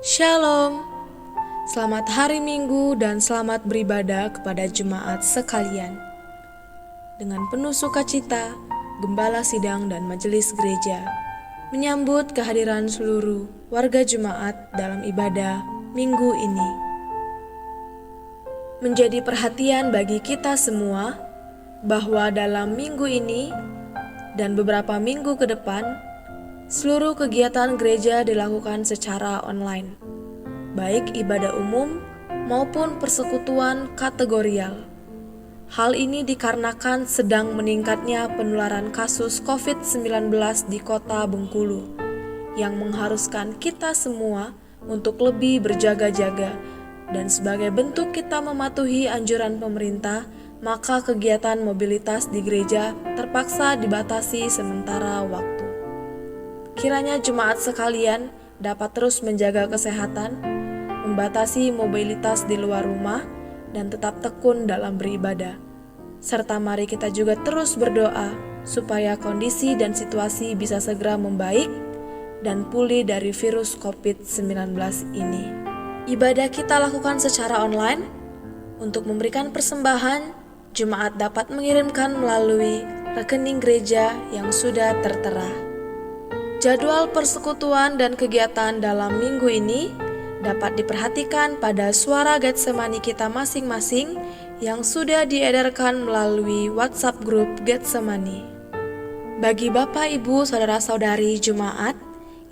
Shalom, selamat hari Minggu dan selamat beribadah kepada jemaat sekalian. Dengan penuh sukacita, Gembala Sidang dan Majelis Gereja menyambut kehadiran seluruh warga jemaat dalam ibadah Minggu ini. Menjadi perhatian bagi kita semua bahwa dalam minggu ini dan beberapa minggu ke depan, seluruh kegiatan gereja dilakukan secara online, baik ibadah umum maupun persekutuan kategorial. Hal ini dikarenakan sedang meningkatnya penularan kasus COVID-19 di kota Bengkulu, yang mengharuskan kita semua untuk lebih berjaga-jaga, dan sebagai bentuk kita mematuhi anjuran pemerintah, maka kegiatan mobilitas di gereja terpaksa dibatasi sementara waktu. Kiranya jemaat sekalian dapat terus menjaga kesehatan, membatasi mobilitas di luar rumah, dan tetap tekun dalam beribadah. Serta mari kita juga terus berdoa supaya kondisi dan situasi bisa segera membaik dan pulih dari virus COVID-19 ini. Ibadah kita lakukan secara online. Untuk memberikan persembahan, jemaat dapat mengirimkan melalui rekening gereja yang sudah tertera. Jadwal persekutuan dan kegiatan dalam minggu ini dapat diperhatikan pada suara Getsemani kita masing-masing yang sudah diedarkan melalui WhatsApp grup Getsemani. Bagi Bapak, Ibu, Saudara-saudari jemaat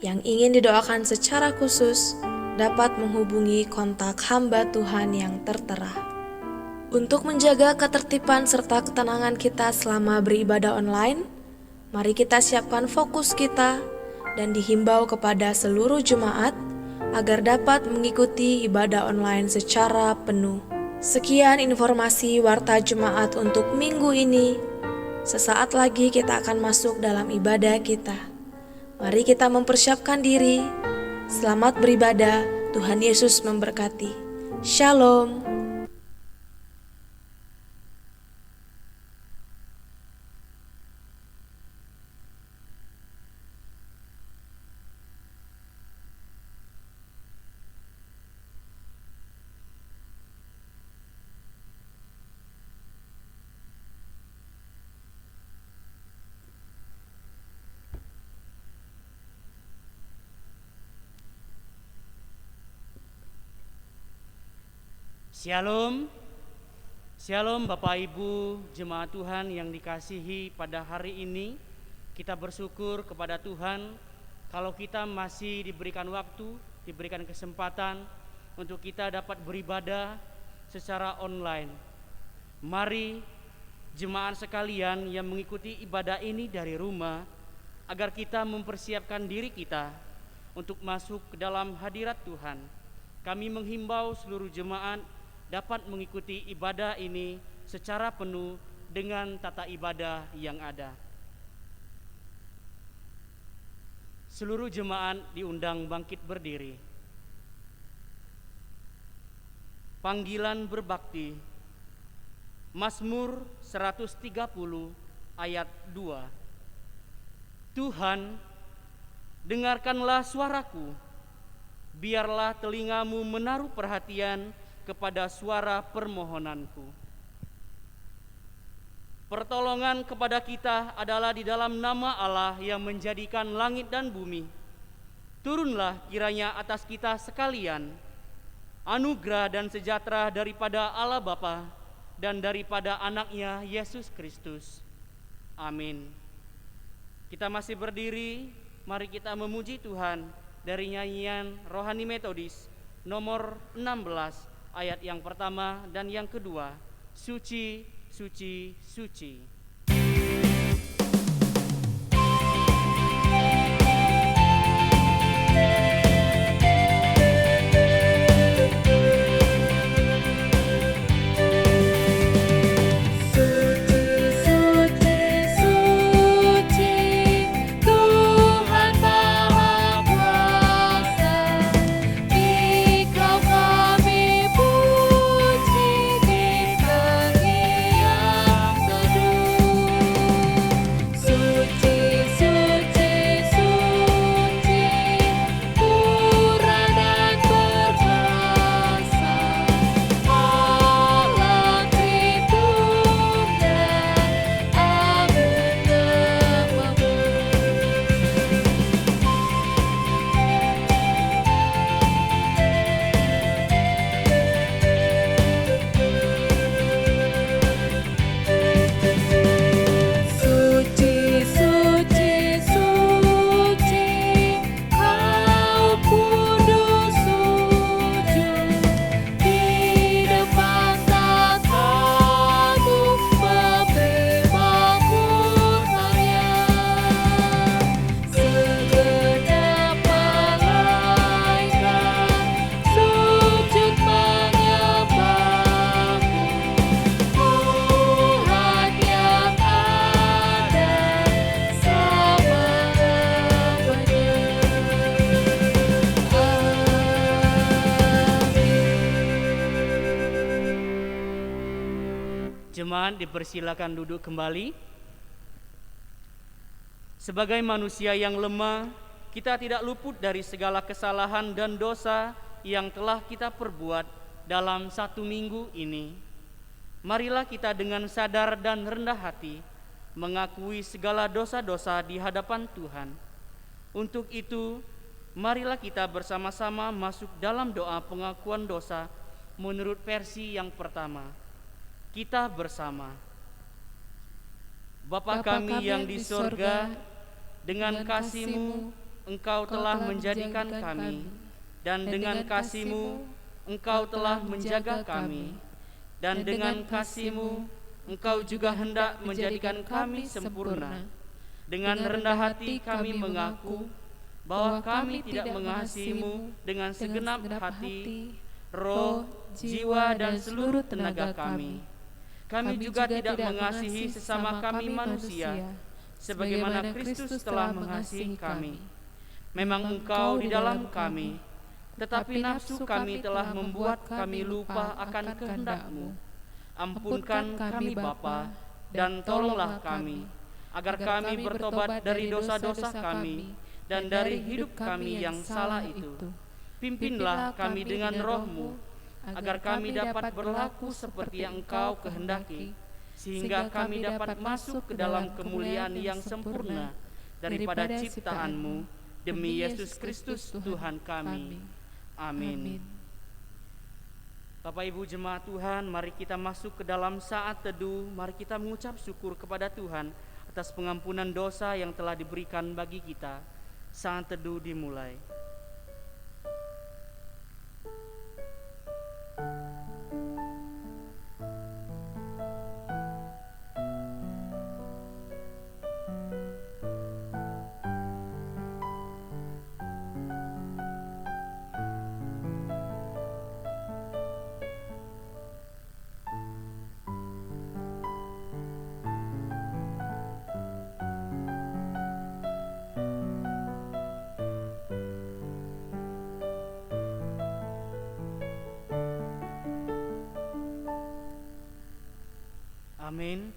yang ingin didoakan secara khusus, dapat menghubungi kontak hamba Tuhan yang tertera. Untuk menjaga ketertiban serta ketenangan kita selama beribadah online, mari kita siapkan fokus kita dan dihimbau kepada seluruh jemaat agar dapat mengikuti ibadah online secara penuh. Sekian informasi Warta Jemaat untuk minggu ini. Sesaat lagi kita akan masuk dalam ibadah kita. Mari kita mempersiapkan diri. Selamat beribadah, Tuhan Yesus memberkati. Shalom. Shalom, Shalom Bapak Ibu jemaat Tuhan yang dikasihi. Pada hari ini kita bersyukur kepada Tuhan kalau kita masih diberikan waktu, diberikan kesempatan untuk kita dapat beribadah secara online. Mari jemaat sekalian yang mengikuti ibadah ini dari rumah, agar kita mempersiapkan diri kita untuk masuk ke dalam hadirat Tuhan. Kami menghimbau seluruh jemaat dapat mengikuti ibadah ini secara penuh dengan tata ibadah yang ada. Seluruh jemaat diundang bangkit berdiri. Panggilan berbakti, Mazmur 130 ayat 2. Tuhan, dengarkanlah suaraku, biarlah telingamu menaruh perhatian kepada suara permohonanku. Pertolongan kepada kita adalah di dalam nama Allah yang menjadikan langit dan bumi. Turunlah kiranya atas kita sekalian anugerah dan sejahtera daripada Allah Bapa dan daripada anaknya Yesus Kristus. Amin. Kita masih berdiri, mari kita memuji Tuhan dari nyanyian Rohani Metodis nomor 16 ayat yang pertama dan yang kedua. Suci, suci, suci. Suci, suci, jemaat dipersilakan duduk kembali. Sebagai manusia yang lemah, kita tidak luput dari segala kesalahan dan dosa yang telah kita perbuat dalam satu minggu ini. Marilah kita dengan sadar dan rendah hati mengakui segala dosa-dosa di hadapan Tuhan. Untuk itu, marilah kita bersama-sama masuk dalam doa pengakuan dosa menurut versi yang pertama. Kita bersama. Bapa kami yang di sorga, dengan kasih-Mu Engkau telah menjadikan kami, dan dengan kasih-Mu Engkau telah menjaga kami, dan dengan kasih-Mu Engkau juga hendak menjadikan kami sempurna. Dengan rendah hati kami mengaku bahwa kami tidak mengasihi-Mu dengan segenap hati, roh, jiwa, dan seluruh tenaga kami. Kami juga tidak mengasihi sesama kami manusia, sebagaimana Kristus telah mengasihi kami. Memang Engkau di dalam kami, tetapi nafsu kami telah membuat kami lupa akan kehendak-Mu. Ampunkan kami Bapa, dan tolonglah kami, agar kami bertobat dari dosa-dosa kami dan dari hidup kami yang salah itu. Pimpinlah kami dengan roh-Mu, agar kami dapat berlaku seperti yang Engkau kehendaki, sehingga kami dapat masuk ke dalam kemuliaan yang sempurna daripada ciptaan-Mu, demi Yesus Kristus Tuhan kami. Amin. Bapak Ibu jemaat Tuhan, mari kita masuk ke dalam saat teduh. Mari kita mengucap syukur kepada Tuhan atas pengampunan dosa yang telah diberikan bagi kita. Saat teduh dimulai. Amin.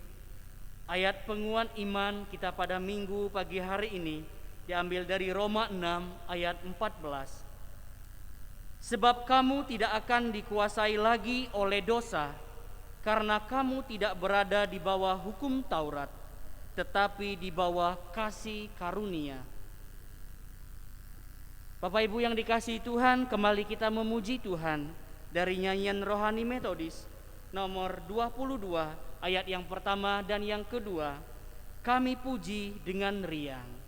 Ayat penguat iman kita pada minggu pagi hari ini diambil dari Roma 6 ayat 14. Sebab kamu tidak akan dikuasai lagi oleh dosa, karena kamu tidak berada di bawah hukum Taurat, tetapi di bawah kasih karunia. Bapak Ibu yang dikasihi Tuhan, kembali kita memuji Tuhan dari nyanyian rohani Metodis nomor 22 ayat yang pertama dan yang kedua. Kami puji dengan riang.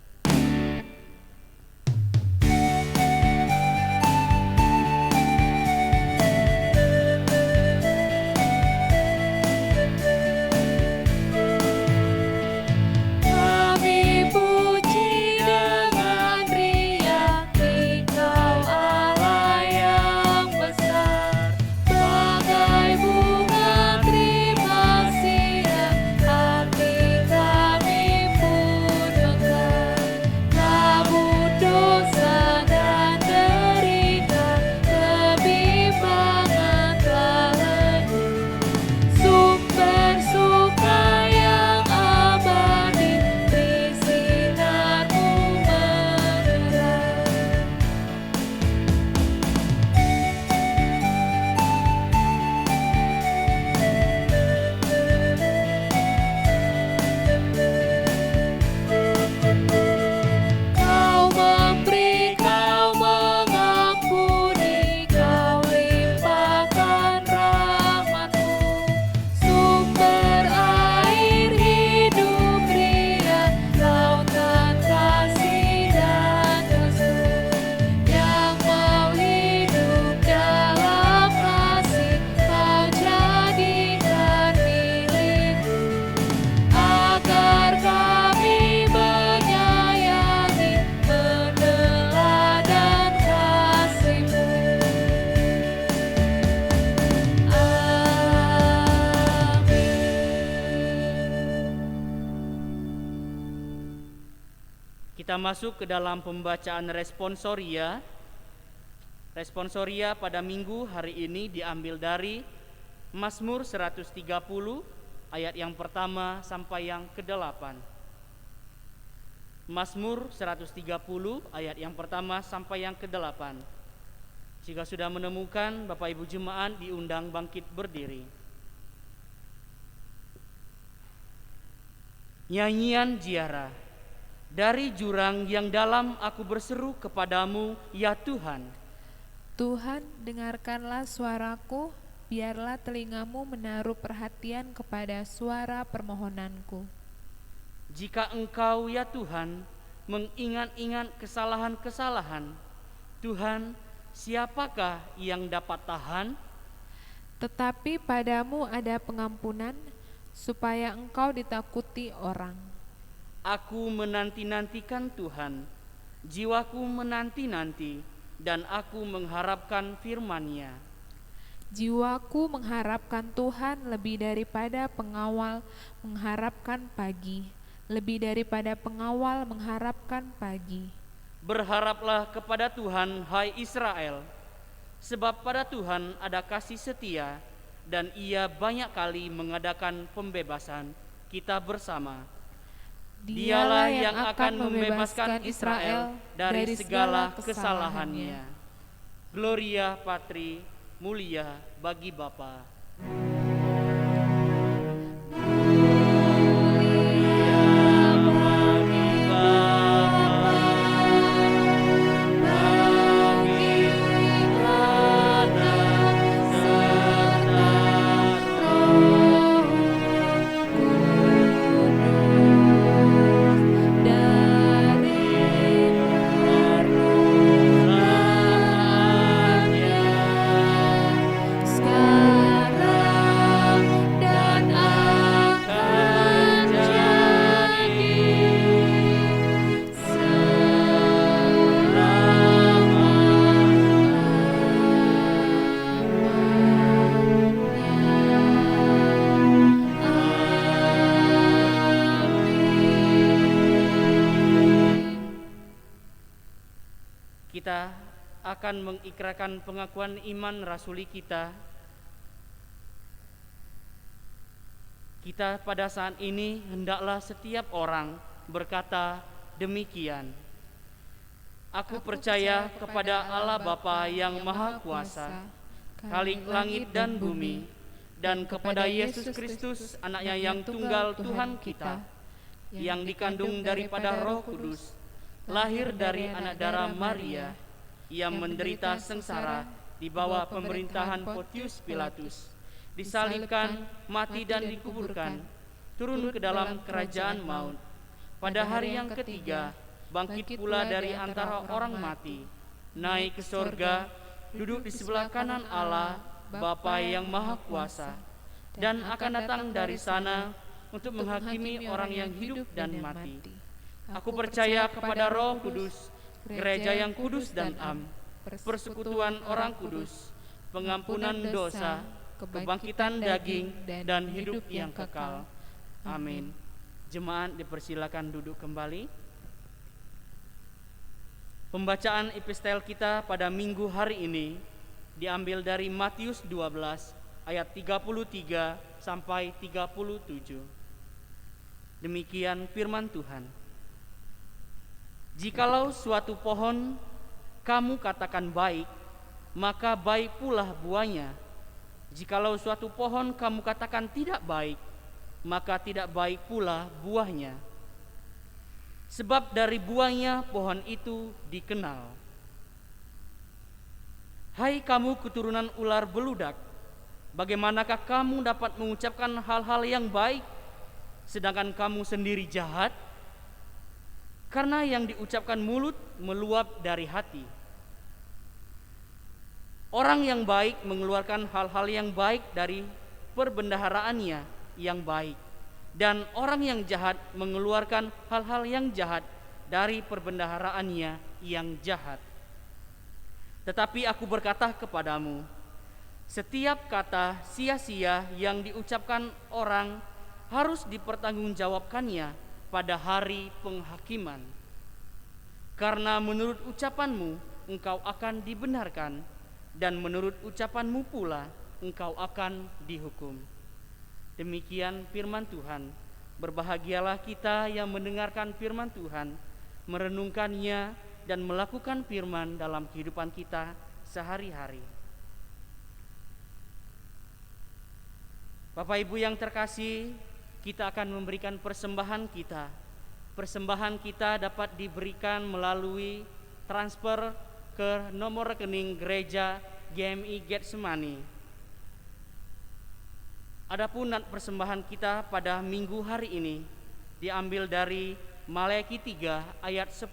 Kita masuk ke dalam pembacaan responsoria. Responsoria pada minggu hari ini diambil dari Mazmur 130 ayat yang pertama sampai yang ke-8. Mazmur 130 ayat yang pertama sampai yang ke-8. Jika sudah menemukan, Bapak Ibu jemaat diundang bangkit berdiri. Nyanyian ziarah. Dari jurang yang dalam aku berseru kepadamu, ya Tuhan. Tuhan, dengarkanlah suaraku, biarlah telingamu menaruh perhatian kepada suara permohonanku. Jika Engkau, ya Tuhan, mengingat-ingat kesalahan-kesalahan, Tuhan, siapakah yang dapat tahan? Tetapi padamu ada pengampunan, supaya engkau ditakuti orang. Aku menanti-nantikan Tuhan, jiwaku menanti-nanti, dan aku mengharapkan firman-Nya. Jiwaku mengharapkan Tuhan lebih daripada pengawal mengharapkan pagi, lebih daripada pengawal mengharapkan pagi. Berharaplah kepada Tuhan, hai Israel, sebab pada Tuhan ada kasih setia, dan Ia banyak kali mengadakan pembebasan kita bersama. Dialah yang akan membebaskan Israel dari segala kesalahannya. Gloria Patri, mulia bagi Bapa. Kita akan mengikrarkan pengakuan iman rasuli kita. Kita pada saat ini hendaklah setiap orang berkata demikian. Aku percaya kepada Allah Bapa yang Maha Kuasa, Khalik langit dan bumi, dan kepada Yesus Kristus, Anaknya yang tunggal Tuhan kita, yang dikandung daripada Roh Kudus, lahir dari anak darah Maria, ia menderita sengsara di bawah pemerintahan Pontius Pilatus, disalibkan, mati dan dikuburkan, turun ke dalam kerajaan maut. Pada hari yang ketiga, bangkit pula dari antara orang mati, naik ke sorga, duduk di sebelah kanan Allah, Bapa yang Maha Kuasa, dan akan datang dari sana untuk menghakimi orang yang hidup dan mati. Aku percaya kepada Roh Kudus, gereja yang kudus dan am, persekutuan orang kudus, pengampunan dosa, kebangkitan daging, dan hidup yang kekal. Amin. Jemaat dipersilakan duduk kembali. Pembacaan epistel kita pada minggu hari ini diambil dari Matius 12 ayat 33 sampai 37. Demikian firman Tuhan. Jikalau suatu pohon kamu katakan baik, maka baik pula buahnya. Jikalau suatu pohon kamu katakan tidak baik, maka tidak baik pula buahnya. Sebab dari buahnya pohon itu dikenal. Hai kamu keturunan ular beludak, bagaimanakah kamu dapat mengucapkan hal-hal yang baik, sedangkan kamu sendiri jahat? Karena yang diucapkan mulut meluap dari hati. Orang yang baik mengeluarkan hal-hal yang baik dari perbendaharaannya yang baik, dan orang yang jahat mengeluarkan hal-hal yang jahat dari perbendaharaannya yang jahat. Tetapi aku berkata kepadamu, setiap kata sia-sia yang diucapkan orang harus dipertanggungjawabkannya pada hari penghakiman. Karena menurut ucapanmu engkau akan dibenarkan, dan menurut ucapanmu pula engkau akan dihukum. Demikian firman Tuhan. Berbahagialah kita yang mendengarkan firman Tuhan, merenungkannya dan melakukan firman dalam kehidupan kita sehari-hari. Bapak Ibu yang terkasih, kita akan memberikan persembahan kita. Persembahan kita dapat diberikan melalui transfer ke nomor rekening gereja GMI Getsemani. Adapun persembahan kita pada minggu hari ini diambil dari Maleakhi 3 ayat 10.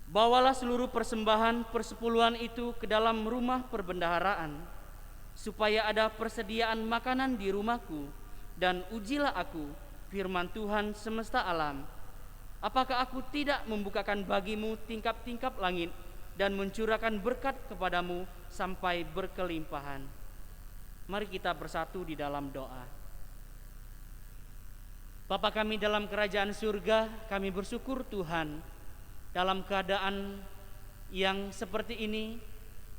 Bawalah seluruh persembahan persepuluhan itu ke dalam rumah perbendaharaan, supaya ada persediaan makanan di rumahku, dan ujilah aku, firman Tuhan semesta alam. Apakah aku tidak membukakan bagimu tingkap-tingkap langit dan mencurahkan berkat kepadamu sampai berkelimpahan? Mari kita bersatu di dalam doa. Bapa kami dalam kerajaan surga, kami bersyukur Tuhan, dalam keadaan yang seperti ini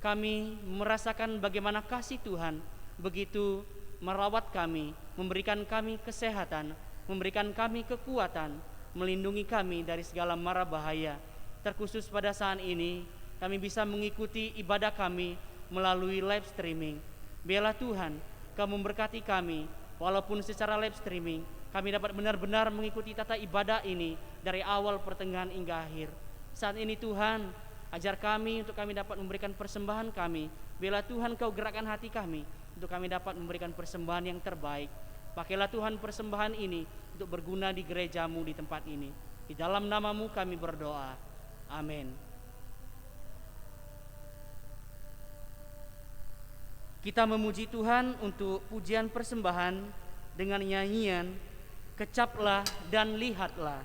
kami merasakan bagaimana kasih Tuhan begitu merawat kami, memberikan kami kesehatan, memberikan kami kekuatan, melindungi kami dari segala mara bahaya. Terkhusus pada saat ini kami bisa mengikuti ibadah kami melalui live streaming. Biarlah Tuhan Kamu memberkati kami, walaupun secara live streaming kami dapat benar-benar mengikuti tata ibadah ini dari awal, pertengahan hingga akhir. Saat ini Tuhan, ajar kami untuk kami dapat memberikan persembahan kami. Biarlah Tuhan Kau gerakkan hati kami untuk kami dapat memberikan persembahan yang terbaik. Pakailah Tuhan persembahan ini untuk berguna di gereja-Mu di tempat ini. Di dalam nama-Mu kami berdoa. Amin. Kita memuji Tuhan untuk pujian persembahan dengan nyanyian Kecaplah dan Lihatlah.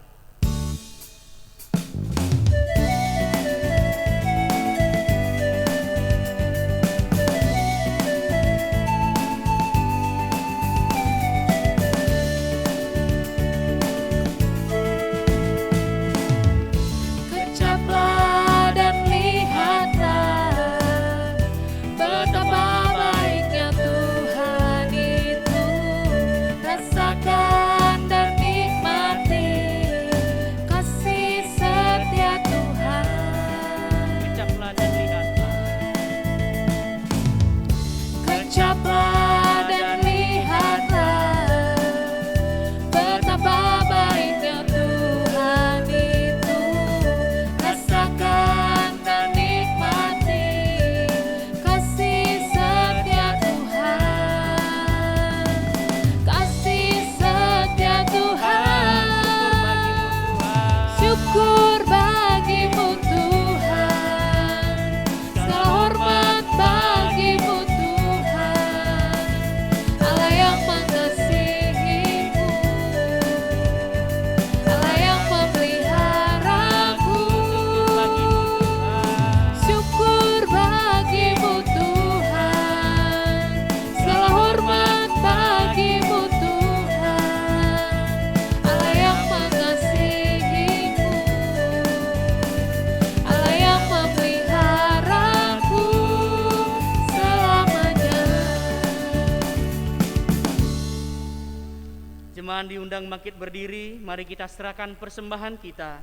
Jemaat diundang bangkit berdiri, mari kita serahkan persembahan kita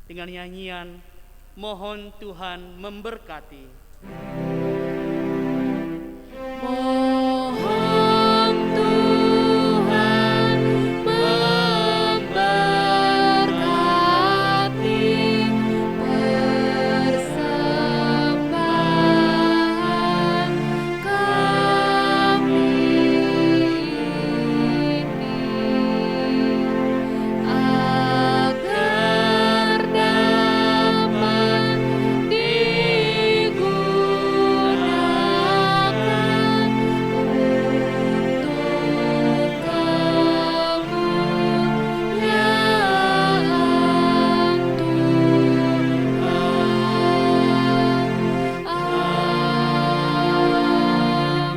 dengan nyanyian Mohon Tuhan Memberkati. Mohon Tuhan memberkati persembahan kami agar dapat digunakan untuk kemuliaan Tuhan.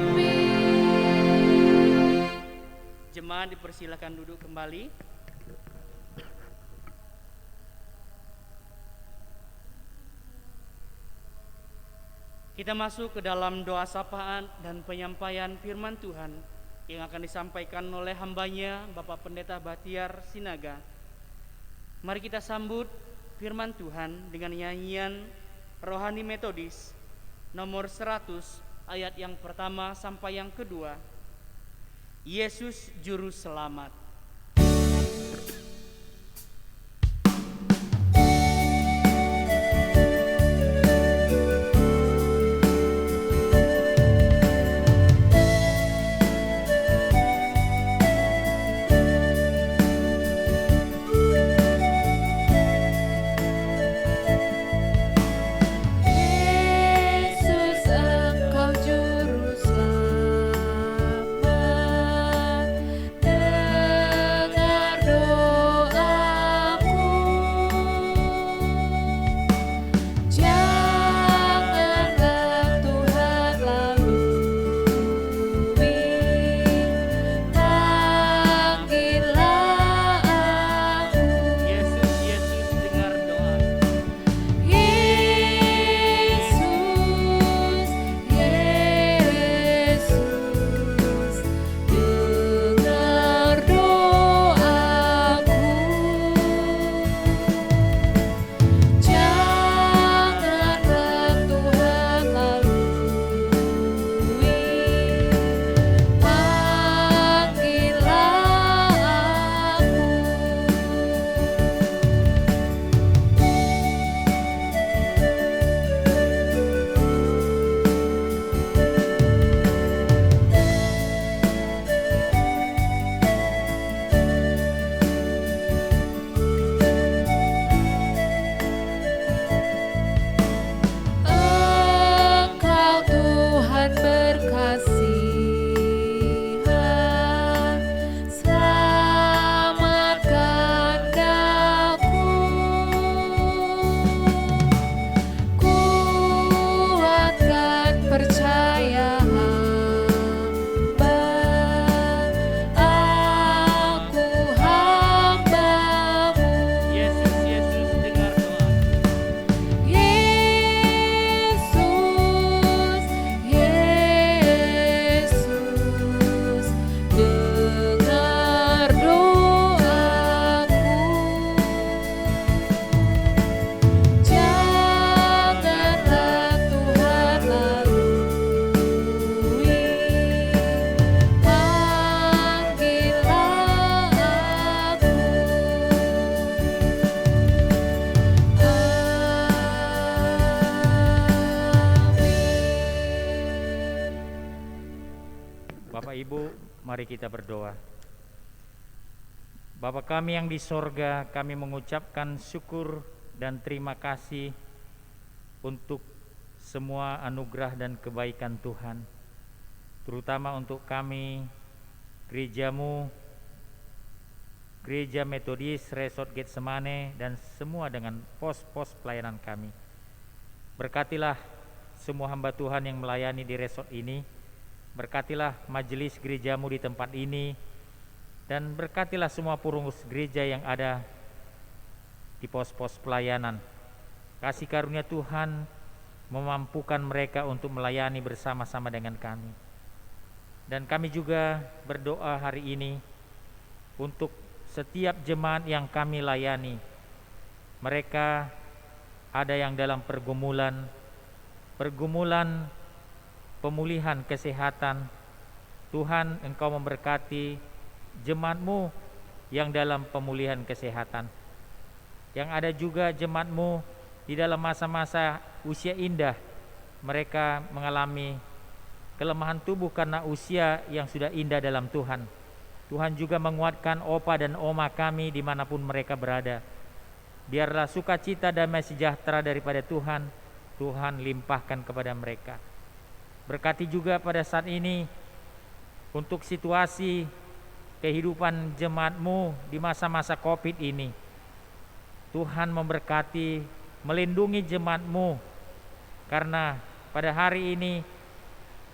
Amin. Jemaat dipersilakan duduk kembali. Kita masuk ke dalam doa sapaan dan penyampaian firman Tuhan yang akan disampaikan oleh hambanya Bapak Pendeta Bahtiar Sinaga. Mari kita sambut firman Tuhan dengan nyanyian Rohani Metodis nomor 100 ayat yang pertama sampai yang kedua. Yesus Juru Selamat. Yesus, Engkau Juru Selamat, dengar doaku. Janganlah Tuhan lalui, panggillah aku. Yesus, Yesus, dengar doa. Yesus, Yesus, dengar doaku. Janganlah Tuhan lalui, panggillah Engkau Tuhan berkasihan, selamatkan daku. Kuatkan percaya hamba, aku hamba-Mu. Yesus, Yesus, dengar doa. Yesus, Yesus, dengar doaku. Janganlah Tuhan lalui, panggillah aku. Bapak Ibu, mari kita berdoa. Bapa kami yang di sorga, kami mengucapkan syukur dan terima kasih untuk semua anugerah dan kebaikan Tuhan, terutama untuk kami, gereja-Mu, Gereja Metodis Resort Getsemane, dan semua dengan pos-pos pelayanan kami. Berkatilah semua hamba Tuhan yang melayani di resort ini. Berkatilah majelis gereja-Mu di tempat ini, dan berkatilah semua pengurus gereja yang ada di pos-pos pelayanan. Kasih karunia Tuhan memampukan mereka untuk melayani bersama-sama dengan kami. Dan kami juga berdoa hari ini untuk setiap jemaat yang kami layani. Mereka ada yang dalam pergumulan pemulihan kesehatan. Tuhan, Engkau memberkati jemaat-Mu yang dalam pemulihan kesehatan. Yang ada juga jemaat-Mu di dalam masa-masa usia indah. Mereka mengalami kelemahan tubuh karena usia yang sudah indah dalam Tuhan. Tuhan juga menguatkan opa dan oma kami dimanapun mereka berada. Biarlah sukacita damai sejahtera daripada Tuhan limpahkan kepada mereka. Berkati juga pada saat ini untuk situasi kehidupan jemaat-Mu di masa-masa Covid ini. Tuhan memberkati, melindungi jemaat-Mu, karena pada hari ini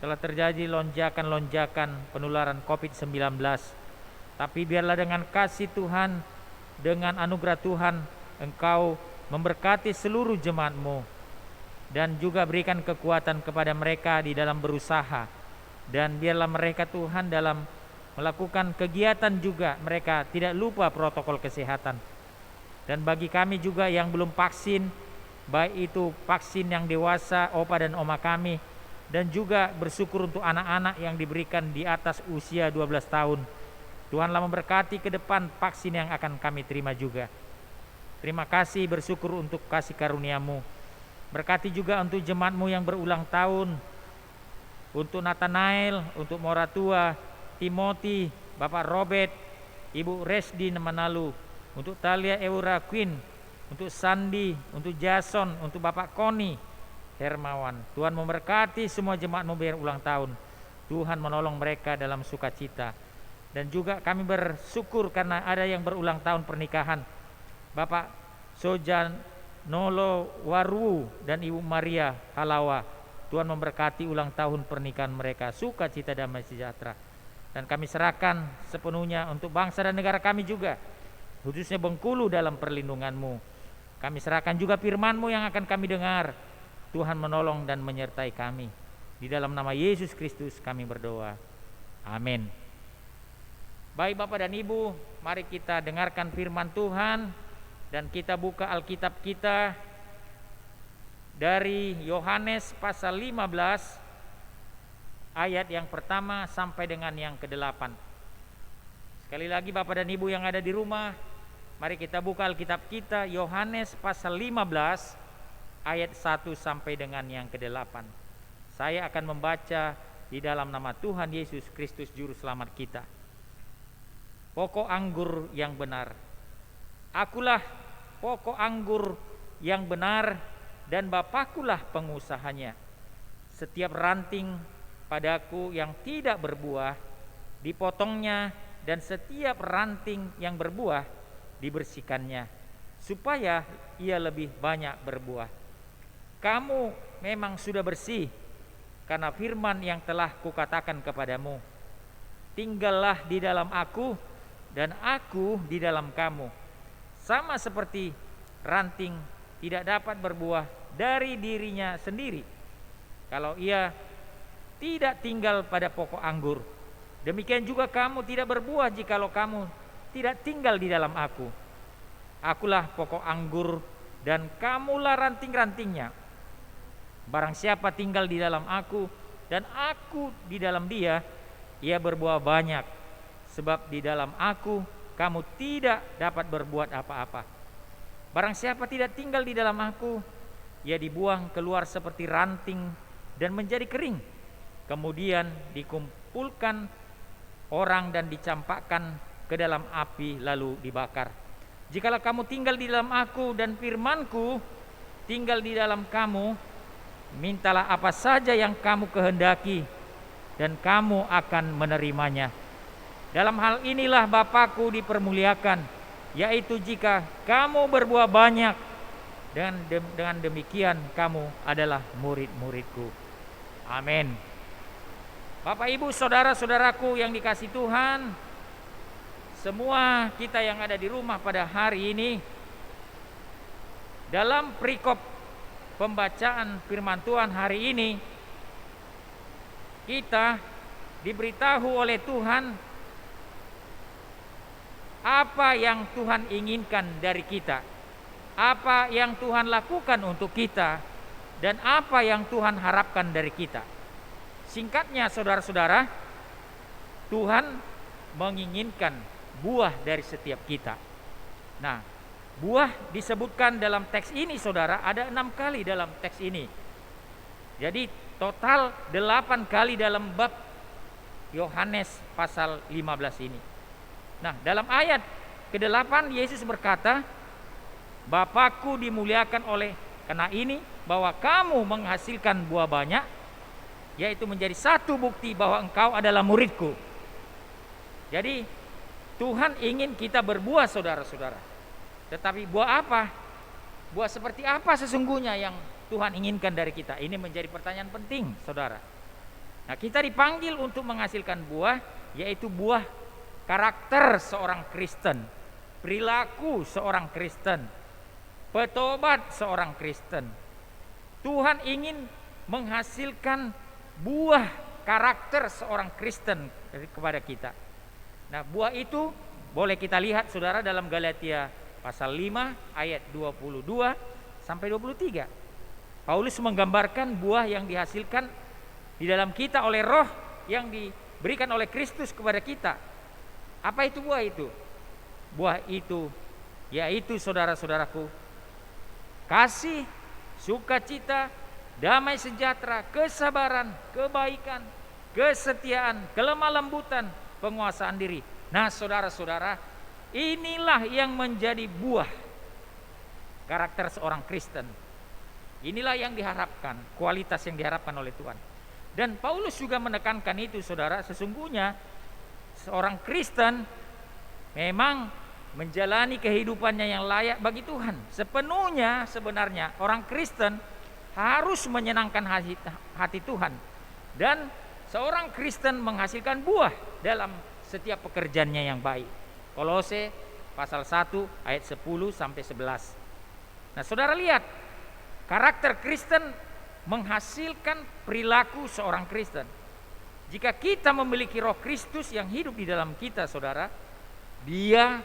telah terjadi lonjakan-lonjakan penularan Covid-19. Tapi biarlah dengan kasih Tuhan, dengan anugerah Tuhan, Engkau memberkati seluruh jemaat-Mu, dan juga berikan kekuatan kepada mereka di dalam berusaha. Dan biarlah mereka Tuhan dalam melakukan kegiatan juga, mereka tidak lupa protokol kesehatan. Dan bagi kami juga yang belum vaksin, baik itu vaksin yang dewasa, opa dan oma kami, dan juga bersyukur untuk anak-anak yang diberikan di atas usia 12 tahun. Tuhanlah memberkati ke depan vaksin yang akan kami terima juga. Terima kasih, bersyukur untuk kasih karunia-Mu. Berkati juga untuk jemaat-Mu yang berulang tahun, untuk Nathanael, untuk Moratua, Timothy, Bapak Robert, Ibu Resdi Manalu, untuk Talia Eura Queen, untuk Sandi, untuk Jason, untuk Bapak Koni Hermawan. Tuhan memberkati semua jemaat-Mu berulang tahun. Tuhan menolong mereka dalam sukacita. Dan juga kami bersyukur karena ada yang berulang tahun pernikahan, Bapak Sojan Nolo Waru dan Ibu Maria Halawa. Tuhan memberkati ulang tahun pernikahan mereka, sukacita damai sejahtera. Dan kami serahkan sepenuhnya untuk bangsa dan negara kami juga, khususnya Bengkulu, dalam perlindungan-Mu. Kami serahkan juga firman-Mu yang akan kami dengar. Tuhan menolong dan menyertai kami. Di dalam nama Yesus Kristus kami berdoa. Amin. Baik Bapak dan Ibu, mari kita dengarkan firman Tuhan. Dan kita buka Alkitab kita dari Yohanes pasal 15 ayat yang pertama sampai dengan yang ke-8. Sekali lagi Bapak dan Ibu yang ada di rumah, mari kita buka Alkitab kita Yohanes pasal 15 ayat 1 sampai dengan yang ke-8. Saya akan membaca di dalam nama Tuhan Yesus Kristus juru selamat kita. Pokok anggur yang benar. Akulah pokok anggur yang benar dan Bapakulah pengusahanya. Setiap ranting padaku yang tidak berbuah dipotongnya, dan setiap ranting yang berbuah dibersihkannya, supaya ia lebih banyak berbuah. Kamu memang sudah bersih karena firman yang telah kukatakan kepadamu. Tinggallah di dalam aku dan aku di dalam kamu. Sama seperti ranting tidak dapat berbuah dari dirinya sendiri kalau ia tidak tinggal pada pokok anggur. Demikian juga kamu tidak berbuah jikalau kamu tidak tinggal di dalam aku. Akulah pokok anggur dan kamulah ranting-rantingnya. Barang siapa tinggal di dalam aku dan aku di dalam dia, ia berbuah banyak. Sebab di dalam aku kamu tidak dapat berbuat apa-apa. Barang siapa tidak tinggal di dalam aku, ia dibuang keluar seperti ranting dan menjadi kering. Kemudian dikumpulkan orang dan dicampakkan ke dalam api lalu dibakar. Jikalau kamu tinggal di dalam aku dan firmanku tinggal di dalam kamu, mintalah apa saja yang kamu kehendaki dan kamu akan menerimanya. Dalam hal inilah Bapakku dipermuliakan, yaitu jika kamu berbuah banyak, dan dengan demikian kamu adalah murid-muridku. Amin. Bapak Ibu saudara-saudaraku yang dikasihi Tuhan, semua kita yang ada di rumah pada hari ini, dalam perikop pembacaan firman Tuhan hari ini, kita diberitahu oleh Tuhan apa yang Tuhan inginkan dari kita, apa yang Tuhan lakukan untuk kita, dan apa yang Tuhan harapkan dari kita. Singkatnya saudara-saudara, Tuhan menginginkan buah dari setiap kita. Nah, buah disebutkan dalam teks ini saudara, ada 6 kali dalam teks ini. Jadi total 8 kali dalam bab Yohanes pasal 15 ini. Nah, dalam ayat ke-8 Yesus berkata, Bapakku dimuliakan oleh karena ini bahwa kamu menghasilkan buah banyak, yaitu menjadi satu bukti bahwa engkau adalah muridku. Jadi Tuhan ingin kita berbuah saudara-saudara. Tetapi buah apa? Buah seperti apa sesungguhnya yang Tuhan inginkan dari kita? Ini menjadi pertanyaan penting saudara. Nah, kita dipanggil untuk menghasilkan buah, yaitu buah karakter seorang Kristen, perilaku seorang Kristen, petobat seorang Kristen. Tuhan ingin menghasilkan buah karakter seorang Kristen kepada kita. Nah, buah itu boleh kita lihat saudara dalam Galatia pasal 5 ayat 22 sampai 23. Paulus menggambarkan buah yang dihasilkan di dalam kita oleh roh yang diberikan oleh Kristus kepada kita. Apa itu buah itu? Buah itu yaitu saudara-saudaraku, kasih, sukacita, damai sejahtera, kesabaran, kebaikan, kesetiaan, kelemah lembutan, penguasaan diri. Nah, saudara-saudara, inilah yang menjadi buah karakter seorang Kristen. Inilah yang diharapkan, kualitas yang diharapkan oleh Tuhan. Dan Paulus juga menekankan itu, saudara, sesungguhnya seorang Kristen memang menjalani kehidupannya yang layak bagi Tuhan. Sepenuhnya sebenarnya orang Kristen harus menyenangkan hati Tuhan. Dan seorang Kristen menghasilkan buah dalam setiap pekerjaannya yang baik. Kolose pasal 1 ayat 10 sampai 11. Nah, saudara lihat, karakter Kristen menghasilkan perilaku seorang Kristen. Jika kita memiliki roh Kristus yang hidup di dalam kita, saudara, dia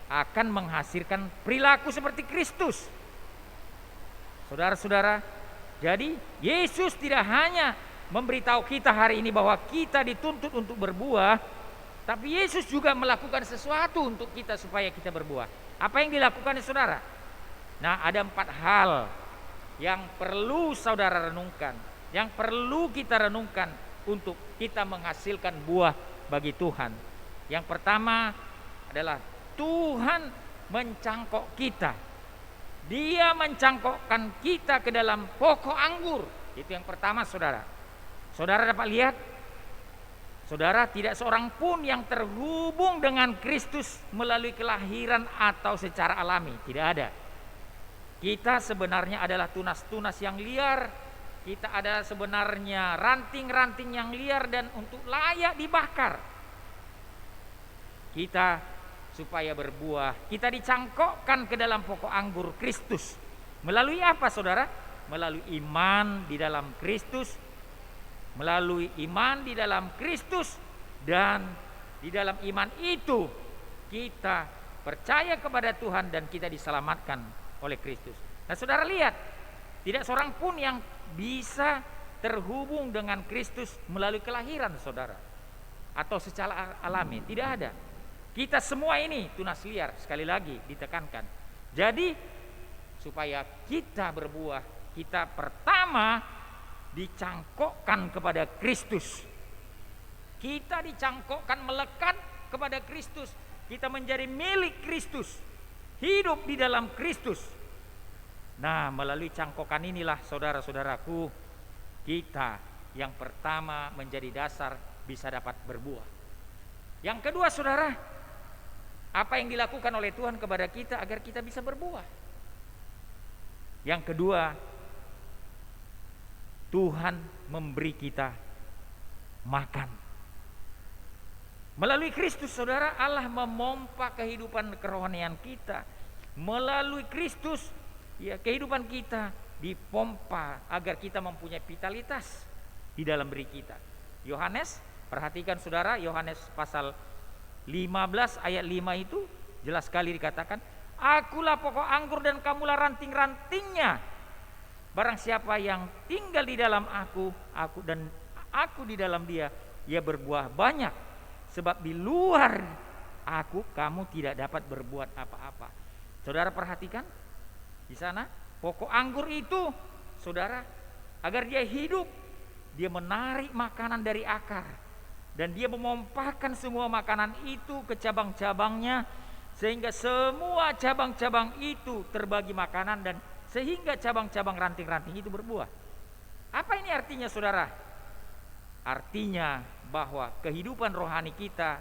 akan menghasilkan perilaku seperti Kristus. Saudara-saudara, jadi Yesus tidak hanya memberitahu kita hari ini bahwa kita dituntut untuk berbuah, tapi Yesus juga melakukan sesuatu untuk kita supaya kita berbuah. Apa yang dilakukan, saudara? Nah, ada 4 hal yang perlu saudara renungkan, yang perlu kita renungkan untuk kita menghasilkan buah bagi Tuhan. Yang pertama adalah Tuhan mencangkok kita. Dia mencangkokkan kita ke dalam pokok anggur. Itu yang pertama, saudara. Saudara dapat lihat, saudara, tidak seorang pun yang terhubung dengan Kristus melalui kelahiran atau secara alami. Tidak ada. Kita sebenarnya adalah tunas-tunas yang liar. Kita adalah sebenarnya ranting-ranting yang liar dan untuk layak dibakar. Kita supaya berbuah, kita dicangkokkan ke dalam pokok anggur Kristus. Melalui apa, saudara? Melalui iman di dalam Kristus. Melalui iman di dalam Kristus, dan di dalam iman itu kita percaya kepada Tuhan dan kita diselamatkan oleh Kristus. Nah, saudara lihat, tidak seorang pun yang bisa terhubung dengan Kristus melalui kelahiran, saudara, atau secara alami. Tidak ada. Kita semua ini tunas liar, sekali lagi ditekankan. Jadi supaya kita berbuah, kita pertama dicangkokkan kepada Kristus. Kita dicangkokkan melekat kepada Kristus. Kita menjadi milik Kristus, hidup di dalam Kristus. Nah, melalui cangkokan inilah, saudara-saudaraku, kita yang pertama menjadi dasar bisa dapat berbuah. Yang kedua, saudara, apa yang dilakukan oleh Tuhan kepada kita agar kita bisa berbuah? Yang kedua, Tuhan memberi kita makan. Melalui Kristus, saudara, Allah memompa kehidupan kerohanian kita. Melalui Kristus, ya, kehidupan kita dipompa agar kita mempunyai vitalitas di dalam diri kita. Yohanes, perhatikan saudara, Yohanes pasal 15 ayat 5 itu jelas sekali dikatakan, akulah pokok anggur dan kamulah ranting-rantingnya. Barang siapa yang tinggal di dalam aku dan aku di dalam dia, ia berbuah banyak. Sebab di luar aku kamu tidak dapat berbuat apa-apa. Saudara perhatikan di sana, pokok anggur itu, saudara, agar dia hidup, dia menarik makanan dari akar. Dan dia memompahkan semua makanan itu ke cabang-cabangnya, sehingga semua cabang-cabang itu terbagi makanan, dan sehingga cabang-cabang ranting-ranting itu berbuah. Apa ini artinya, saudara? Artinya bahwa kehidupan rohani kita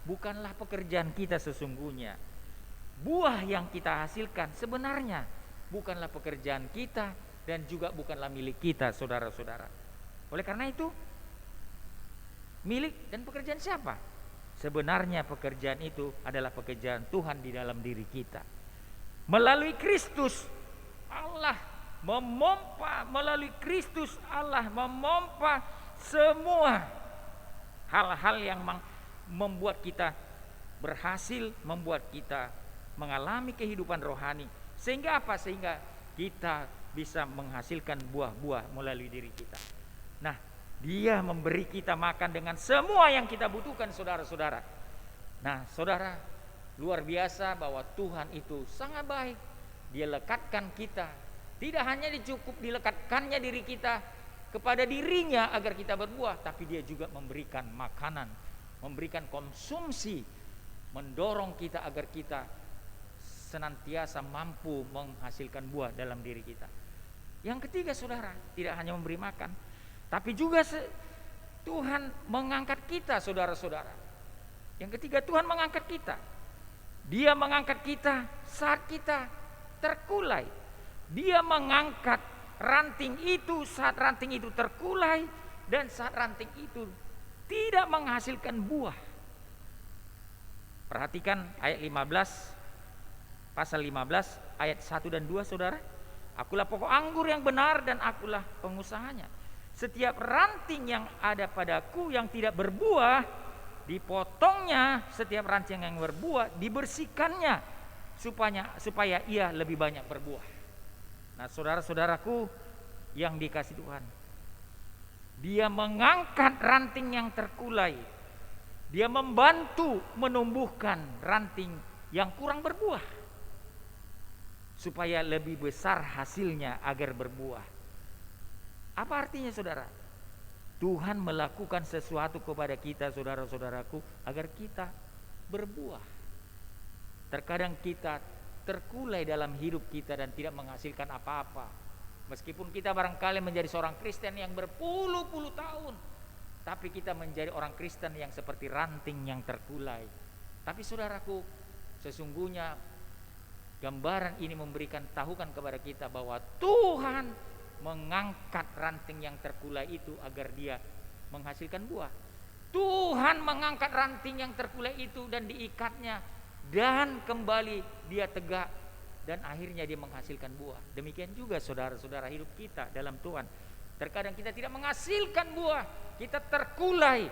bukanlah pekerjaan kita sesungguhnya. Buah yang kita hasilkan sebenarnya bukanlah pekerjaan kita dan juga bukanlah milik kita, saudara-saudara. Oleh karena itu, milik dan pekerjaan siapa? Sebenarnya pekerjaan itu adalah pekerjaan Tuhan di dalam diri kita. Melalui Kristus Allah memompa, melalui Kristus Allah memompa semua hal-hal yang membuat kita berhasil, membuat kita mengalami kehidupan rohani. Sehingga apa? Sehingga kita bisa menghasilkan buah-buah melalui diri kita. Nah, Dia memberi kita makan dengan semua yang kita butuhkan, saudara-saudara. Nah, saudara, luar biasa bahwa Tuhan itu sangat baik. Dia lekatkan kita. Tidak hanya cukup dilekatkannya diri kita kepada dirinya agar kita berbuah, tapi Dia juga memberikan makanan, memberikan konsumsi, mendorong kita agar kita senantiasa mampu menghasilkan buah dalam diri kita. Yang ketiga, saudara, tidak hanya memberi makan, tapi juga Tuhan mengangkat kita, saudara-saudara. Yang ketiga, Tuhan mengangkat kita. Dia mengangkat kita saat kita terkulai. Dia mengangkat ranting itu saat ranting itu terkulai dan saat ranting itu tidak menghasilkan buah. Perhatikan ayat 15, pasal 15 ayat 1 dan 2, saudara. Akulah pokok anggur yang benar dan akulah pengusahanya. Setiap ranting yang ada padaku yang tidak berbuah dipotongnya, setiap ranting yang berbuah dibersihkannya supaya ia lebih banyak berbuah. Nah, saudara-saudaraku yang dikasihi Tuhan, Dia mengangkat ranting yang terkulai. Dia membantu menumbuhkan ranting yang kurang berbuah supaya lebih besar hasilnya agar berbuah. Apa artinya, saudara? Tuhan melakukan sesuatu kepada kita, saudara-saudaraku, agar kita berbuah. Terkadang kita terkulai dalam hidup kita dan tidak menghasilkan apa-apa. Meskipun kita barangkali menjadi seorang Kristen yang berpuluh-puluh tahun, tapi kita menjadi orang Kristen yang seperti ranting yang terkulai. Tapi saudaraku, sesungguhnya gambaran ini memberikan tahukan kepada kita bahwa Tuhan mengangkat ranting yang terkulai itu agar dia menghasilkan buah. Tuhan mengangkat ranting yang terkulai itu dan diikatnya, dan kembali dia tegak, dan akhirnya dia menghasilkan buah. Demikian juga saudara-saudara hidup kita dalam Tuhan. Terkadang kita tidak menghasilkan buah, kita terkulai,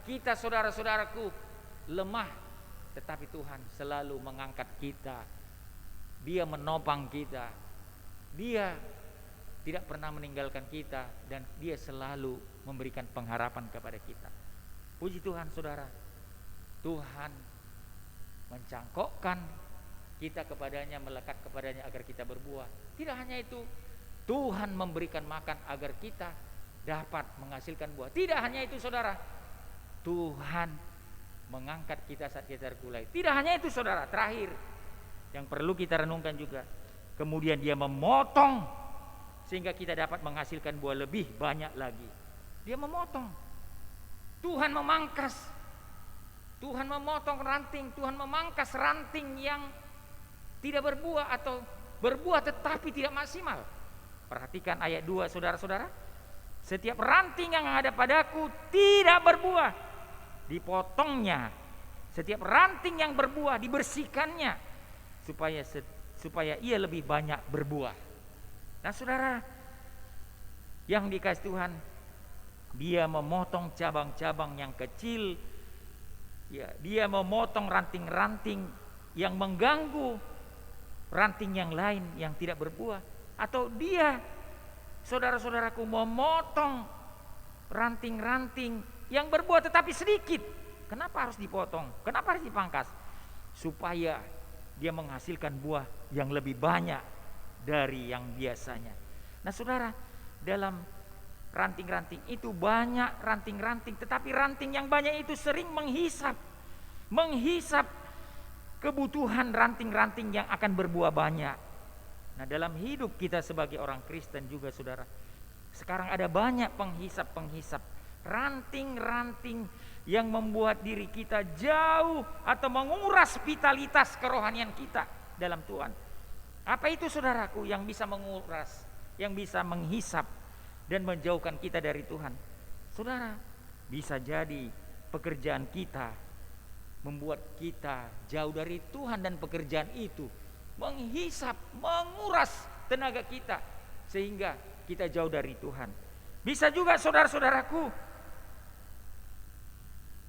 kita, saudara-saudaraku, lemah, tetapi Tuhan selalu mengangkat kita. Dia menopang kita. Dia tidak pernah meninggalkan kita, dan Dia selalu memberikan pengharapan kepada kita. Puji Tuhan, saudara. Tuhan mencangkokkan kita kepadanya, melekat kepadanya agar kita berbuah. Tidak hanya itu, Tuhan memberikan makan agar kita dapat menghasilkan buah. Tidak hanya itu, saudara. Tuhan mengangkat kita saat kita terkulai. Tidak hanya itu, saudara. Terakhir, yang perlu kita renungkan juga, kemudian Dia memotong sehingga kita dapat menghasilkan buah lebih banyak lagi. Dia memotong. Tuhan memangkas. Tuhan memotong ranting. Tuhan memangkas ranting yang tidak berbuah atau berbuah tetapi tidak maksimal. Perhatikan ayat 2, saudara-saudara. Setiap ranting yang ada padaku tidak berbuah, dipotongnya. Setiap ranting yang berbuah dibersihkannya supaya ia lebih banyak berbuah. Nah, saudara yang dikasihi Tuhan, Dia memotong cabang-cabang yang kecil, ya, Dia memotong ranting-ranting yang mengganggu ranting yang lain yang tidak berbuah, atau Dia, saudara-saudaraku, memotong ranting-ranting yang berbuah tetapi sedikit. Kenapa harus dipotong? Kenapa harus dipangkas? Supaya dia menghasilkan buah yang lebih banyak dari yang biasanya. Nah, saudara, dalam ranting-ranting itu banyak ranting-ranting, tetapi ranting yang banyak itu sering menghisap kebutuhan ranting-ranting yang akan berbuah banyak. Nah, dalam hidup kita sebagai orang Kristen juga, saudara, sekarang ada banyak penghisap ranting-ranting yang membuat diri kita jauh atau menguras vitalitas kerohanian kita dalam Tuhan. Apa itu, saudaraku, yang bisa menguras, yang bisa menghisap dan menjauhkan kita dari Tuhan? Saudara, bisa jadi pekerjaan kita membuat kita jauh dari Tuhan, dan pekerjaan itu menghisap, menguras tenaga kita sehingga kita jauh dari Tuhan. Bisa juga, saudara-saudaraku,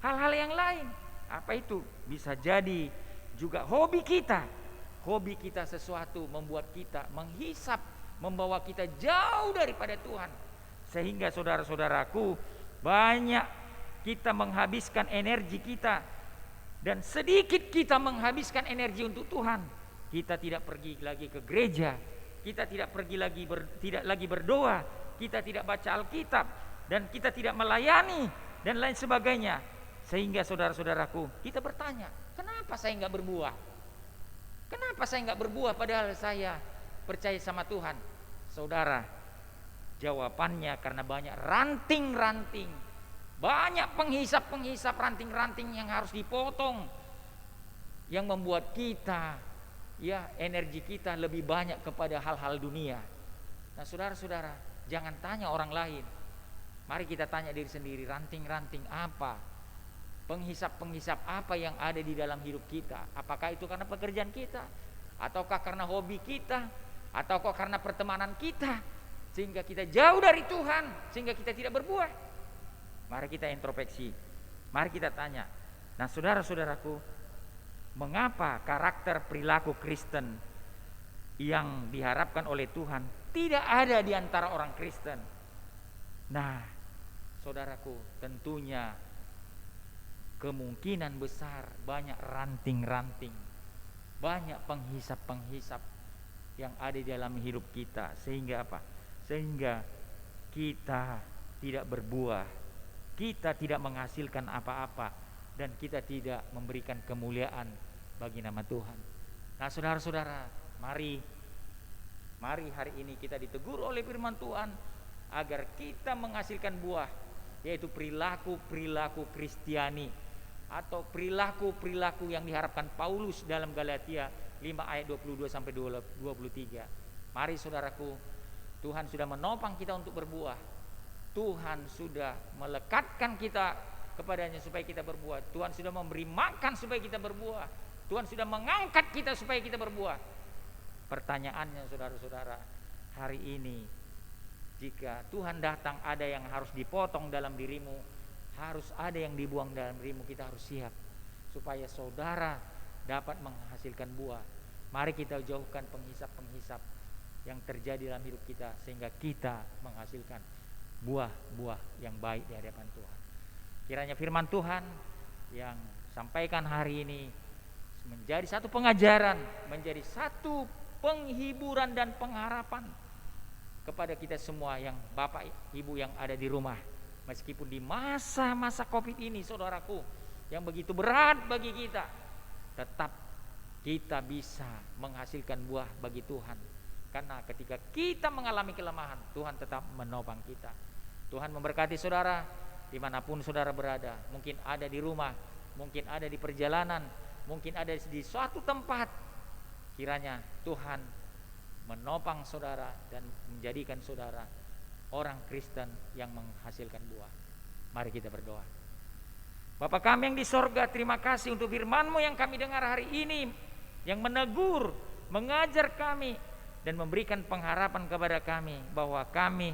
hal-hal yang lain. Apa itu? Bisa jadi juga hobi kita. Hobi kita sesuatu membuat kita menghisap, membawa kita jauh daripada Tuhan. Sehingga saudara-saudaraku, banyak kita menghabiskan energi kita, dan sedikit kita menghabiskan energi untuk Tuhan. Kita tidak pergi lagi ke gereja, kita tidak pergi lagi tidak lagi berdoa, kita tidak baca Alkitab, dan kita tidak melayani dan lain sebagainya. Sehingga saudara-saudaraku, kita bertanya, kenapa saya nggak berbuah? Kenapa saya nggak berbuah padahal saya percaya sama Tuhan? Saudara, jawabannya karena banyak ranting-ranting, banyak penghisap-penghisap ranting-ranting yang harus dipotong, yang membuat kita, ya, energi kita lebih banyak kepada hal-hal dunia. Nah, saudara-saudara, jangan tanya orang lain. Mari kita tanya diri sendiri, ranting-ranting apa? Penghisap-penghisap apa yang ada di dalam hidup kita? Apakah itu karena pekerjaan kita? Ataukah karena hobi kita? Ataukah karena pertemanan kita? Sehingga kita jauh dari Tuhan, sehingga kita tidak berbuah. Mari kita introspeksi. Mari kita tanya. Nah, saudara-saudaraku, mengapa karakter perilaku Kristen yang diharapkan oleh Tuhan tidak ada di antara orang Kristen? Nah, saudaraku, tentunya kemungkinan besar banyak ranting-ranting, banyak penghisap-penghisap yang ada di dalam hidup kita. Sehingga apa? Sehingga kita tidak berbuah, kita tidak menghasilkan apa-apa, dan kita tidak memberikan kemuliaan bagi nama Tuhan. Nah, saudara-saudara, mari hari ini kita ditegur oleh firman Tuhan agar kita menghasilkan buah, yaitu perilaku-perilaku Kristiani, atau perilaku-perilaku yang diharapkan Paulus dalam Galatia 5 ayat 22 sampai 23. Mari saudaraku, Tuhan sudah menopang kita untuk berbuah. Tuhan sudah melekatkan kita kepadanya supaya kita berbuah. Tuhan sudah memberi makan supaya kita berbuah. Tuhan sudah mengangkat kita supaya kita berbuah. Pertanyaannya, saudara-saudara, hari ini, jika Tuhan datang, ada yang harus dipotong dalam dirimu, harus ada yang dibuang dalam dirimu, kita harus siap supaya saudara dapat menghasilkan buah. Mari kita jauhkan penghisap-penghisap yang terjadi dalam hidup kita, sehingga kita menghasilkan buah-buah yang baik di hadapan Tuhan. Kiranya firman Tuhan yang sampaikan hari ini menjadi satu pengajaran, menjadi satu penghiburan dan pengharapan kepada kita semua, yang Bapak Ibu yang ada di rumah. Meskipun di masa-masa Covid ini, saudaraku, yang begitu berat bagi kita, tetap kita bisa menghasilkan buah bagi Tuhan. Karena ketika kita mengalami kelemahan, Tuhan tetap menopang kita. Tuhan memberkati saudara dimanapun saudara berada. Mungkin ada di rumah, mungkin ada di perjalanan, mungkin ada di suatu tempat. Kiranya Tuhan menopang saudara dan menjadikan saudara orang Kristen yang menghasilkan buah. Mari kita berdoa. Bapa kami yang di sorga, terima kasih untuk firman-Mu yang kami dengar hari ini, yang menegur, mengajar kami, dan memberikan pengharapan kepada kami bahwa kami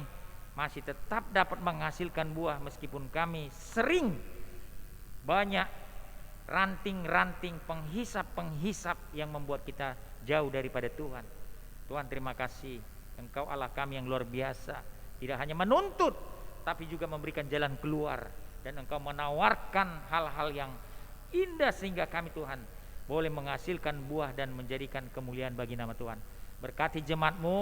masih tetap dapat menghasilkan buah meskipun kami sering banyak ranting-ranting, penghisap-penghisap yang membuat kita jauh daripada Tuhan. Tuhan, terima kasih, Engkau Allah kami yang luar biasa. Tidak hanya menuntut, tapi juga memberikan jalan keluar. Dan Engkau menawarkan hal-hal yang indah sehingga kami, Tuhan, boleh menghasilkan buah dan menjadikan kemuliaan bagi nama Tuhan. Berkati jemaat-Mu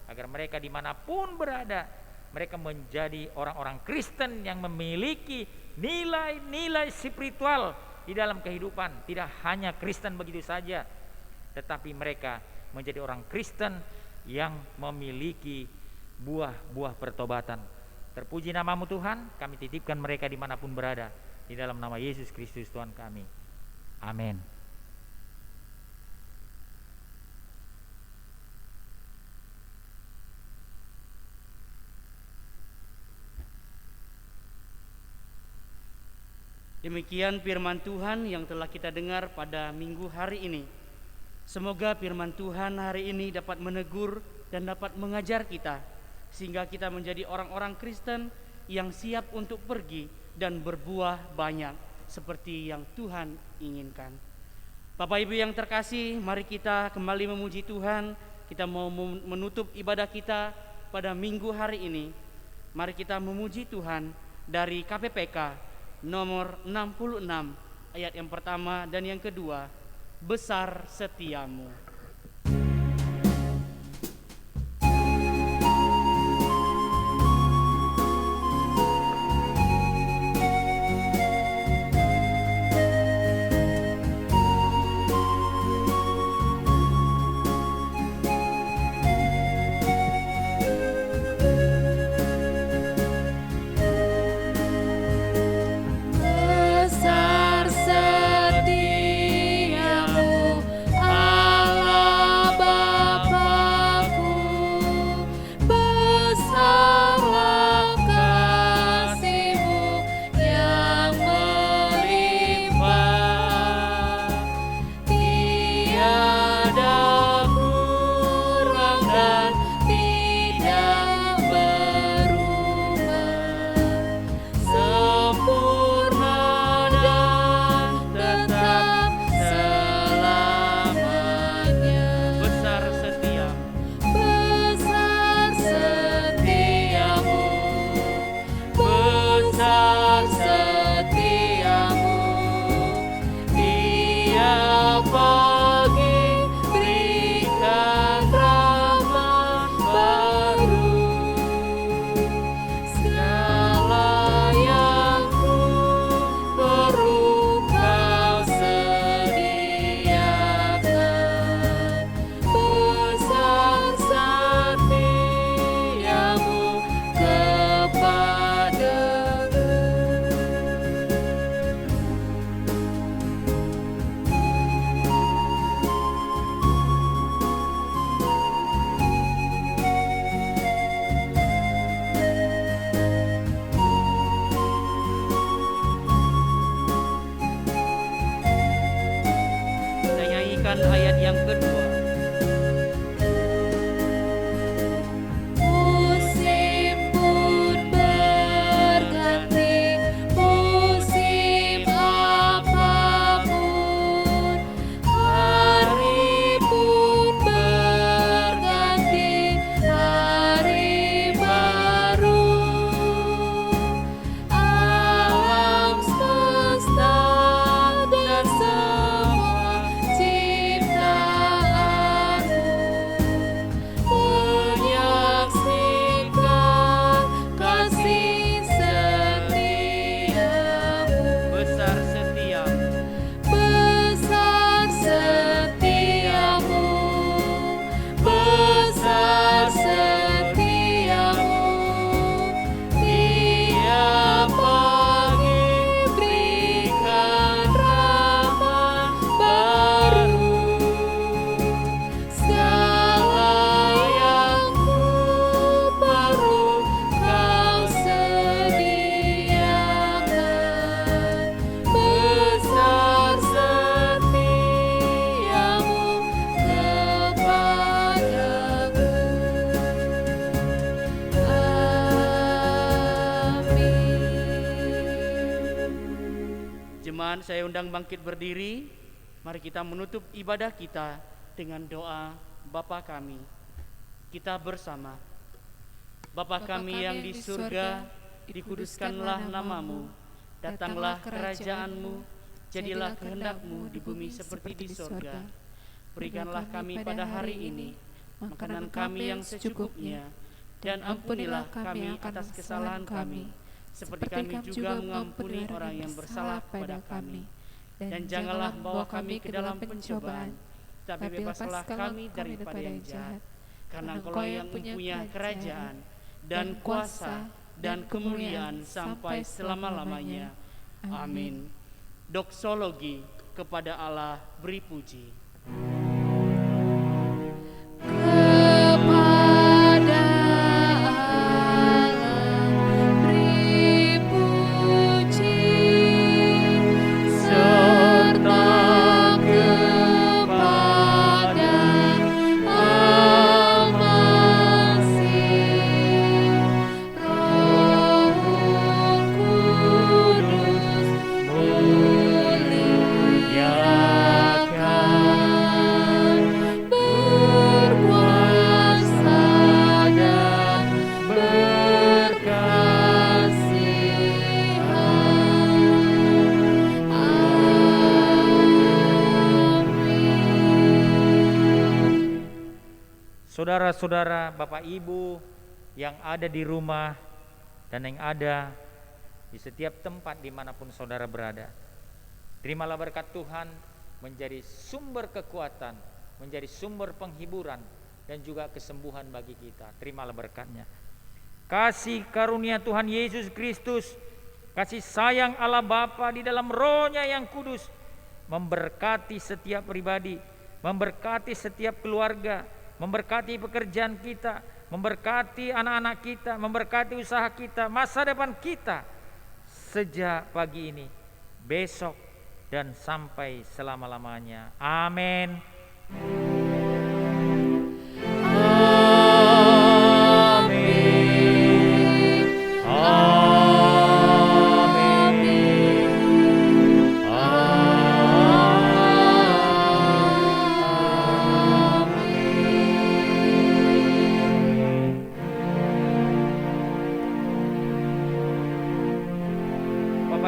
agar mereka dimanapun berada, mereka menjadi orang-orang Kristen yang memiliki nilai-nilai spiritual di dalam kehidupan. Tidak hanya Kristen begitu saja, tetapi mereka menjadi orang Kristen yang memiliki buah-buah pertobatan. Terpuji nama-Mu Tuhan, kami titipkan mereka dimanapun berada, di dalam nama Yesus Kristus Tuhan kami. Amin. Demikian firman Tuhan yang telah kita dengar pada minggu hari ini. Semoga firman Tuhan hari ini dapat menegur dan dapat mengajar kita, sehingga kita menjadi orang-orang Kristen yang siap untuk pergi dan berbuah banyak. seperti yang Tuhan inginkan. Bapak Ibu yang terkasih, mari kita kembali memuji Tuhan. Kita mau menutup ibadah kita pada minggu hari ini. Mari kita memuji Tuhan dari KPPK nomor 66 ayat yang pertama dan yang kedua. Besar setiamu. Besar setiamu, Allah Bapa-Ku, besarlah kasih-Mu yang melimpah. Tiada kurang dan tidak berubah, sempurna dan tetap selamanya. Besar setiamu. Besar setiamu, besar setiamu, tiap pagi berikan rahmat baru. Segala yang ku perlu Kau sediakan. Besar setiamu kepadaku. Kita nyanyikan ayat yang kedua. Musim pun berganti, musim apapun, hari pun berganti, hari baru. Alam semesta dan semua ciptaanmu menyaksikan kasih setiamu. Besar setiamu. Besar setiamu, besar setiamu, tiap pagi berikan rahmat baru. Segala yang ku perlu Kau sediakan. Besar setiamu kepadaku. Amin. Jemaat, saya undang bangkit berdiri. Mari kita menutup ibadah kita dengan doa Bapa kami. Kita bersama. Bapa kami yang di surga, dikuduskanlah namamu. Datanglah kerajaanmu, jadilah kehendak-Mu di bumi seperti di surga. Berikanlah kami pada hari ini makanan kami yang secukupnya, dan ampunilah kami atas kesalahan kami, seperti kami juga mengampuni orang yang bersalah kepada kami. Dan janganlah bawa kami ke dalam pencobaan, tapi bebaskanlah kami daripada yang jahat. Karena Engkau yang mempunyai kerajaan dan kuasa dan kemuliaan sampai selama-lamanya. Amin. Doksologi kepada Allah beri puji. Kepada Allah beri puji, serta kepada Al-Masih, Roh Kudus saudara-saudara, Bapak Ibu yang ada di rumah dan yang ada di setiap tempat dimanapun saudara berada. Terimalah berkat Tuhan menjadi sumber kekuatan, menjadi sumber penghiburan dan juga kesembuhan bagi kita. Terimalah berkatnya. Kasih karunia Tuhan Yesus Kristus, kasih sayang Allah Bapa di dalam Roh-Nya yang kudus memberkati setiap pribadi, memberkati setiap keluarga, memberkati pekerjaan kita, memberkati anak-anak kita, memberkati usaha kita, masa depan kita sejak pagi ini, besok, dan sampai selama-lamanya. Amin.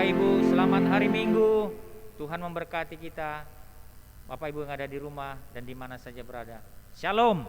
Bapak Ibu, selamat hari Minggu. Tuhan memberkati kita. Bapak Ibu yang ada di rumah dan di mana saja berada. Shalom.